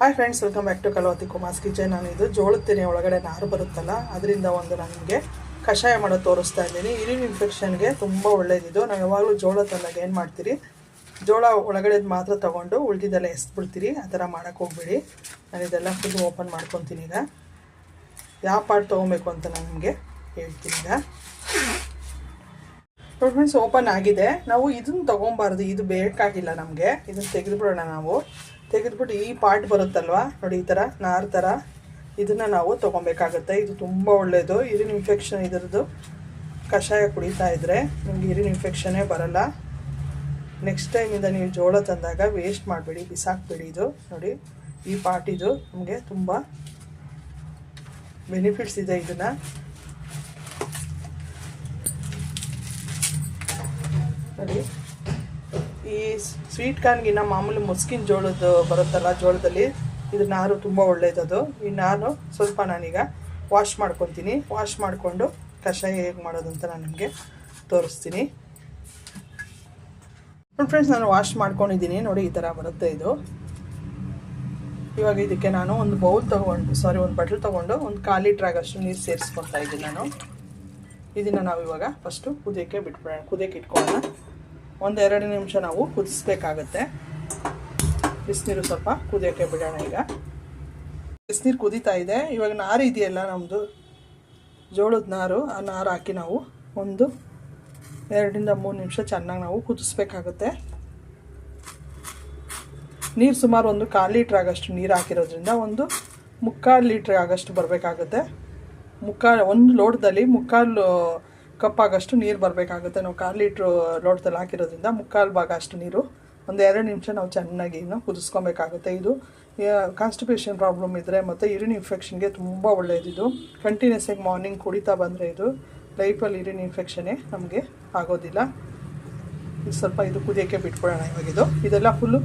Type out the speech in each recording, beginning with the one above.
Hi friends, welcome back to Kalavati Kumar's kitchen. ನಾನು ಇದು ಜೋಳದ ತೆನೆ ಒಳಗಡೆ ನಾರು ಬರುತ್ತಲ್ಲ, ಅದರಿಂದ ಒಂದು ನಾನು ನಿಮಗೆ ಕಷಾಯ ಮಾಡೋದು ತೋರಿಸ್ತಾ ಇದ್ದೀನಿ. ಯೂರಿನ್ ಇನ್ಫೆಕ್ಷನ್ಗೆ ತುಂಬ ಒಳ್ಳೇದಿದು. ನಾವು ಯಾವಾಗಲೂ ಜೋಳ ತಂದಾಗ ಏನು ಮಾಡ್ತೀರಿ, ಜೋಳ ಒಳಗಡೆದು ಮಾತ್ರ ತೊಗೊಂಡು ಉಳಿದಿದ್ದೆಲ್ಲ ಎಸ್ಬಿಡ್ತೀರಿ. ಆ ಥರ ಮಾಡೋಕ್ಕೆ ಹೋಗ್ಬೇಡಿ. ನಾನು ಇದೆಲ್ಲ ಫುಲ್ ಓಪನ್ ಮಾಡ್ಕೊತೀನಿ. ಈಗ ಯಾವ ಪಾರ್ಟ್ ತೊಗೊಬೇಕು ಅಂತ ನಾನು ನಿಮಗೆ ಹೇಳ್ತೀನಿ. ಈಗ ನೋಡಿ ಫ್ರೆಂಡ್ಸ್, ಓಪನ್ ಆಗಿದೆ. ನಾವು ಇದನ್ನು ತೊಗೊಬಾರ್ದು, ಇದು ಬೇಕಾಗಿಲ್ಲ ನಮಗೆ. ಇದನ್ನು ತೆಗೆದುಬಿಡೋಣ. ನಾವು ತೆಗೆದುಬಿಟ್ಟು ಈ ಪಾರ್ಟ್ ಬರುತ್ತಲ್ವ ನೋಡಿ, ಈ ಥರ ನಾರು ಥರ, ಇದನ್ನು ನಾವು ತೊಗೊಬೇಕಾಗುತ್ತೆ. ಇದು ತುಂಬ ಒಳ್ಳೆಯದು. ಯೂರಿನ್ ಇನ್ಫೆಕ್ಷನ್ ಇದರದ್ದು ಕಷಾಯ ಕುಡಿತಾ ಇದ್ದರೆ ನಿಮ್ಗೆ ಯೂರಿನ್ ಇನ್ಫೆಕ್ಷನ್ನೇ ಬರಲ್ಲ. ನೆಕ್ಸ್ಟ್ ಟೈಮಿಂದ ನೀವು ಜೋಳ ತಂದಾಗ ವೇಸ್ಟ್ ಮಾಡಬೇಡಿ, ಬಿಸಾಕಬೇಡಿ. ಇದು ನೋಡಿ, ಈ ಪಾರ್ಟ್ ಇದು ನಮಗೆ ತುಂಬ ಬೆನಿಫಿಟ್ಸ್ ಇದೆ. ಇದನ್ನು ನೋಡಿ, ಈ ಸ್ವೀಟ್ ಕಾರ್ನ್ಗಿನ್ನ ಮಾಮೂಲಿ ಮುಸ್ಕಿನ ಜೋಳದ್ದು ಬರುತ್ತಲ್ಲ, ಜೋಳದಲ್ಲಿ ಇದು ನಾರು ತುಂಬ ಒಳ್ಳೆಯದದು. ಈ ನಾನು ಸ್ವಲ್ಪ ನಾನೀಗ ವಾಶ್ ಮಾಡ್ಕೊತೀನಿ. ವಾಶ್ ಮಾಡಿಕೊಂಡು ಕಷಾಯ ಹೇಗೆ ಮಾಡೋದು ಅಂತ ನಾನು ನಿಮಗೆ ತೋರಿಸ್ತೀನಿ. ನೋಡಿ ಫ್ರೆಂಡ್ಸ್, ನಾನು ವಾಶ್ ಮಾಡ್ಕೊಂಡಿದ್ದೀನಿ. ನೋಡಿ, ಈ ಥರ ಬರುತ್ತೆ ಇದು. ಇವಾಗ ಇದಕ್ಕೆ ನಾನು ಒಂದು ಒಂದು ಬಟ್ಲು ತೊಗೊಂಡು ಒಂದು 1/4 ಲೀಟ್ರ್ ಆಗಷ್ಟು ನೀರು ಸೇರಿಸ್ಕೊತಾ ಇದ್ದೀನಿ ನಾನು. ಇದನ್ನು ನಾವು ಇವಾಗ ಫಸ್ಟು ಕುದಿಯೋಕ್ಕೆ ಬಿಟ್ಬಿಡೋಣ. ಕುದಿಯೋಕ್ಕೆ ಇಟ್ಕೊಳ್ಳೋಣ. 1-2 ನಿಮಿಷ ನಾವು ಕುದಿಸ್ಬೇಕಾಗತ್ತೆ. ಬಿಸಿನೀರು ಸ್ವಲ್ಪ ಕುದಿಯೋಕ್ಕೆ ಬಿಡೋಣ. ಈಗ ಬಿಸಿನೀರು ಕುದೀತಾ ಇದೆ. ಇವಾಗ ನಾರು ಇದೆಯಲ್ಲ ನಮ್ಮದು ಜೋಳದ ನಾರು, ಆ ನಾರು ಹಾಕಿ ನಾವು 1-2-3 ನಿಮಿಷ ಚೆನ್ನಾಗಿ ನಾವು ಕುದಿಸ್ಬೇಕಾಗುತ್ತೆ. ನೀರು ಸುಮಾರು 1/4 ಲೀಟ್ರ್ ಆಗಷ್ಟು ನೀರು ಹಾಕಿರೋದ್ರಿಂದ 1/4 ಲೀಟ್ರ್ ಆಗಷ್ಟು ಬರಬೇಕಾಗುತ್ತೆ. ಒಂದು ಲೋಟದಲ್ಲಿ 1/4 ಕಪ್ ಆಗಷ್ಟು ನೀರು ಬರಬೇಕಾಗುತ್ತೆ. ನಾವು 1/4 ಲೀಟ್ರ್ ಲೋಟದಲ್ಲಿ ಹಾಕಿರೋದ್ರಿಂದ 1/4 ಭಾಗ ಅಷ್ಟು ನೀರು 1-2 ನಿಮಿಷ ನಾವು ಚೆನ್ನಾಗಿ ಕುದಿಸ್ಕೊಬೇಕಾಗುತ್ತೆ. ಇದು ಕಾನ್ಸ್ಟಿಪೇಷನ್ ಪ್ರಾಬ್ಲಮ್ ಇದ್ದರೆ ಮತ್ತು ಯೂರಿನ್ ಇನ್ಫೆಕ್ಷನ್ಗೆ ತುಂಬ ಒಳ್ಳೆಯದು. ಇದು ಕಂಟಿನ್ಯೂಸ್ ಆಗಿ ಮಾರ್ನಿಂಗ್ ಕುಡಿತಾ ಬಂದರೆ ಇದು ಲೈಫಲ್ಲಿ ಯೂರಿನ್ ಇನ್ಫೆಕ್ಷನ್ನೇ ನಮಗೆ ಆಗೋದಿಲ್ಲ. ಇದು ಸ್ವಲ್ಪ ಇದು ಕುದಿಯೋಕ್ಕೆ ಬಿಟ್ಬಿಡೋಣ. ಇದೆಲ್ಲ ಫುಲ್ಲು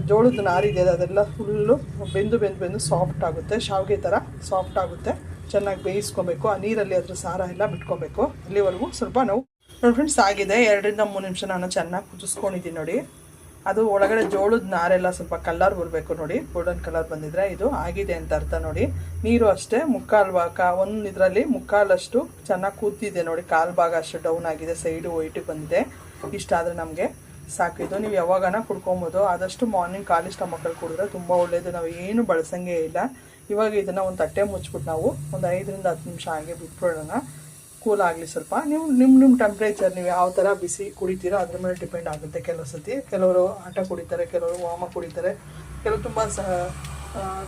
ಜೋಳದ ನಾರಿದೆ, ಅದೆಲ್ಲ ಫುಲ್ಲು ಬೆಂದು ಸಾಫ್ಟ್ ಆಗುತ್ತೆ. ಶಾವಿಗೆ ಥರ ಸಾಫ್ಟ್ ಆಗುತ್ತೆ. ಚೆನ್ನಾಗಿ ಬೇಯಿಸ್ಕೊಬೇಕು. ಆ ನೀರಲ್ಲಿ ಅದ್ರ ಸಾರ ಎಲ್ಲ ಬಿಟ್ಕೊಬೇಕು. ಅಲ್ಲಿವರೆಗೂ ಸ್ವಲ್ಪ ನಾವು ನೋಡಿ ಫ್ರೆಂಡ್ಸ್, ಆಗಿದೆ. 2-3 ನಿಮಿಷ ನಾನು ಚೆನ್ನಾಗಿ ಕುದಿಸ್ಕೊಂಡಿದ್ದೀನಿ. ನೋಡಿ, ಅದು ಒಳಗಡೆ ಜೋಳದ ನಾರೆಲ್ಲ ಸ್ವಲ್ಪ ಕಲರ್ ಬರಬೇಕು. ನೋಡಿ, ಗೋಲ್ಡನ್ ಕಲರ್ ಬಂದಿದ್ರೆ ಇದು ಆಗಿದೆ ಅಂತ ಅರ್ಥ. ನೋಡಿ, ನೀರು ಅಷ್ಟೇ 1/4 ಭಾಗ, ಒಂದು ಇದರಲ್ಲಿ 1/4 ಅಷ್ಟು ಚೆನ್ನಾಗಿ ಕೂತಿದೆ. ನೋಡಿ, 1/4 ಭಾಗ ಅಷ್ಟು ಡೌನ್ ಆಗಿದೆ, ಸೈಡು ವೈಟಿಗೆ ಬಂದಿದೆ. ಇಷ್ಟಾದರೆ ನಮಗೆ ಸಾಕಿದ್ದು. ನೀವು ಯಾವಾಗನ ಕುಡ್ಕೊಬೋದು. ಆದಷ್ಟು ಮಾರ್ನಿಂಗ್ ಖಾಲಿ ಸ್ಟಮಕಲ್ಲಿ ಕುಡಿದ್ರೆ ತುಂಬ ಒಳ್ಳೆಯದು. ನಾವು ಏನು ಬಳಸಂಗೇ ಇಲ್ಲ. ಇವಾಗ ಇದನ್ನು ಒಂದು ತಟ್ಟೆ ಮುಚ್ಚಿಬಿಟ್ಟು ನಾವು ಒಂದು 5-10 ನಿಮಿಷ ಹಾಗೆ ಬಿಟ್ಬಿಡೋಣ, ಕೂಲ್ ಆಗಲಿ ಸ್ವಲ್ಪ. ನಿಮ್ಮ ಟೆಂಪ್ರೇಚರ್, ನೀವು ಯಾವ ಥರ ಬಿಸಿ ಕುಡಿತೀರೋ ಅದ್ರ ಮೇಲೆ ಡಿಪೆಂಡ್ ಆಗುತ್ತೆ. ಕೆಲವರು ಆಟ ಕುಡಿತಾರೆ, ಕೆಲವರು ವಾಮ ಕುಡಿತಾರೆ, ಕೆಲವರು ತುಂಬ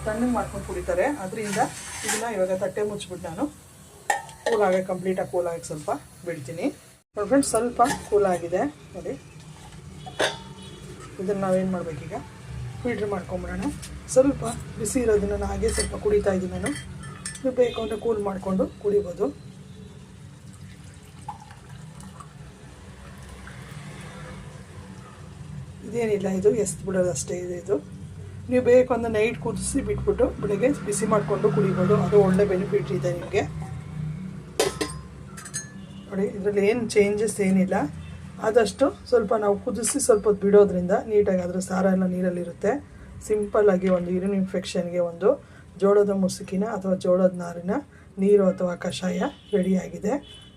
ತಣ್ಣಗೆ ಮಾಡ್ಕೊಂಡು ಕುಡಿತಾರೆ. ಅದರಿಂದ ಇದನ್ನು ಇವಾಗ ತಟ್ಟೆ ಮುಚ್ಚಿಬಿಟ್ಟು ನಾನು ಕಂಪ್ಲೀಟಾಗಿ ಕೂಲಾಗಿ ಸ್ವಲ್ಪ ಬಿಡ್ತೀನಿ. ನೋಡಿ ಫ್ರೆಂಡ್ಸ್, ಸ್ವಲ್ಪ ಕೂಲಾಗಿದೆ. ನೋಡಿ, ಇದನ್ನು ನಾವೇನು ಮಾಡಬೇಕೀಗ, ಫಿಲ್ಟ್ರ್ ಮಾಡ್ಕೊಂಬಿಡೋಣ. ಸ್ವಲ್ಪ ಬಿಸಿ ಇರೋದನ್ನು ನಾನು ಹಾಗೆ ಸ್ವಲ್ಪ ಕುಡಿತಾ ಇದ್ದೀನಿ ನಾನು. ನೀವು ಬೇಕು ಅಂದರೆ ಕೂಲ್ ಮಾಡಿಕೊಂಡು ಕುಡಿಬೋದು. ಇದೇನಿಲ್ಲ, ಇದು ಎಸ್ದು ಬಿಡೋದು ಅಷ್ಟೇ ಇದೆ. ಇದು ನೀವು ಬೇಕು ಅಂದರೆ ನೈಟ್ ಕುದಿಸಿ ಬಿಟ್ಬಿಟ್ಟು ಬೆಳಗ್ಗೆ ಬಿಸಿ ಮಾಡಿಕೊಂಡು ಕುಡಿಬೋದು. ಅದು ಒಳ್ಳೆ ಬೆನಿಫಿಟ್ ಇದೆ ನಿಮಗೆ. ನೋಡಿ, ಇದರಲ್ಲಿ ಏನು ಚೇಂಜಸ್ ಏನಿಲ್ಲ. ಆದಷ್ಟು ಸ್ವಲ್ಪ ನಾವು ಕುದಿಸಿ ಸ್ವಲ್ಪ ಹೊತ್ತು ಬಿಡೋದ್ರಿಂದ ನೀಟಾಗಿ ಅದರ ಸಾರ ಎಲ್ಲ ನೀರಲ್ಲಿರುತ್ತೆ. ಸಿಂಪಲ್ಲಾಗಿ ಒಂದು ಯೂರಿನ್ ಇನ್ಫೆಕ್ಷನ್ಗೆ ಒಂದು ಜೋಳದ ಮುಸುಕಿನ ಅಥವಾ ಜೋಳದ ನಾರಿನ ನೀರು ಅಥವಾ ಕಷಾಯ ರೆಡಿಯಾಗಿದೆ.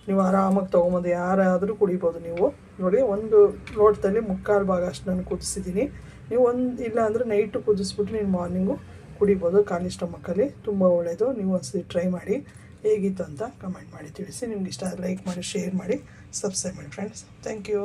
ನೀವು ಆರಾಮಾಗಿ ತೊಗೊಂಬಂದು ಯಾರಾದರೂ ಕುಡಿಬೋದು. ನೀವು ನೋಡಿ, ಒಂದು ಲೋಟದಲ್ಲಿ 1/4 ಭಾಗ ಅಷ್ಟು ನಾನು ಕುದಿಸಿದ್ದೀನಿ. ನೀವು ಇಲ್ಲ ಅಂದರೆ ನೈಟು ಕುದಿಸ್ಬಿಟ್ಟು ನೀವು ಮಾರ್ನಿಂಗು ಕುಡಿಬೋದು ಖಾಲಿ ಸ್ಟಮಕ್ಕಲ್ಲಿ. ತುಂಬ ಒಳ್ಳೆಯದು. ನೀವು ಒಂದ್ಸತಿ ಟ್ರೈ ಮಾಡಿ. ಹೇಗಿತ್ತು ಅಂತ ಕಮೆಂಟ್ ಮಾಡಿ ತಿಳಿಸಿ. ನಿಮ್ಗೆ ಇಷ್ಟ ಲೈಕ್ ಮಾಡಿ, ಶೇರ್ ಮಾಡಿ, ಸಬ್ಸ್ಕ್ರೈಬ್ ಮಾಡಿ ಫ್ರೆಂಡ್ಸ್. Thank you.